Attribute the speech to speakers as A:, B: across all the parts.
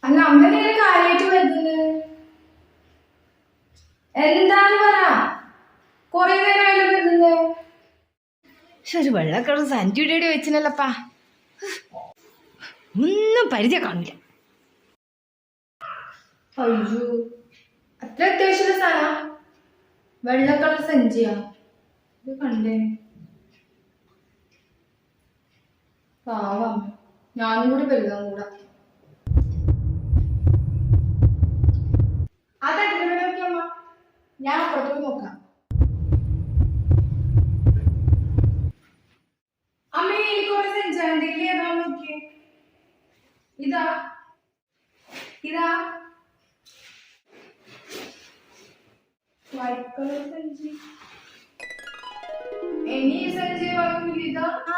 A: അല്ല അങ്ങനെ കാര്യമായിട്ട് വരുന്നത് എന്താന്ന് പറ. കൊറേ നേരമായാലും വരുന്നത്.
B: ഒരു വെള്ളക്കളർ സഞ്ജുയുടെ വെച്ചിനല്ലപ്പാ, ഒന്നും പരിചയം കാണില്ല.
A: അയ്യോ, അത്ര അത്യാവശ്യമുള്ള സാധന വെള്ള കളർ സഞ്ചിയാ. ഇത് കണ്ടേ പാവം, ഞാനും കൂടി വലുതാം കൂടാ. അതെങ്ങനെ നോക്കിയമ്മ, ഞാൻ അപ്പുറത്തോട്ട് നോക്കാം. അമ്മ എനിക്ക് കുറെ സഞ്ചാരം എന്തെങ്കിലും ഏതാ നോക്കിയേ. ഇതാ ഇതാ വൈറ്റ് കളർ സഞ്ചി. ഇനി ഈ സഞ്ചി വാങ്ങില്ല. ഇതാ
B: ആ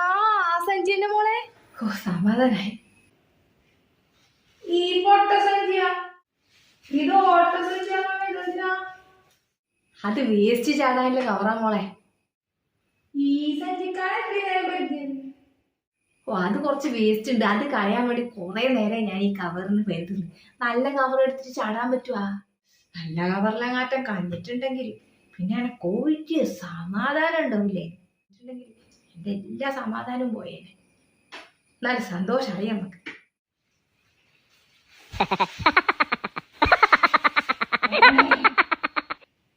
B: സഞ്ജുവിന്റെ മോളെ. ഓ, സമാധാനായി.
A: ഈ പൊട്ട സഞ്ചിയാ. ഇത് ഓട്ട സഞ്ചിയാണോ? ഇതെന്തിനാ?
B: അത് വേസ്റ്റ് ചാടാനുള്ള കവറാ മോളെ.
A: ഈ സഞ്ചിക്കാണ് എത്ര നേരം പറ്റിയത്?
B: ഓ, അത് കുറച്ച് വേസ്റ്റ് ഉണ്ട്, അത് കളയാൻ വേണ്ടി കുറെ നേരം ഞാൻ ഈ കവറിന് വരുന്നത്. നല്ല കവർ എടുത്തിട്ട് ചാടാൻ പറ്റുവാ? നല്ല കവറിലെങ്ങാറ്റം കളഞ്ഞിട്ടുണ്ടെങ്കിൽ പിന്നെ എന്നെ കോഴിക്ക് സമാധാനം ഉണ്ടാവില്ലേ? എന്റെ എല്ലാ സമാധാനവും പോയേനെ. എന്നാലും സന്തോഷമായി നമുക്ക്.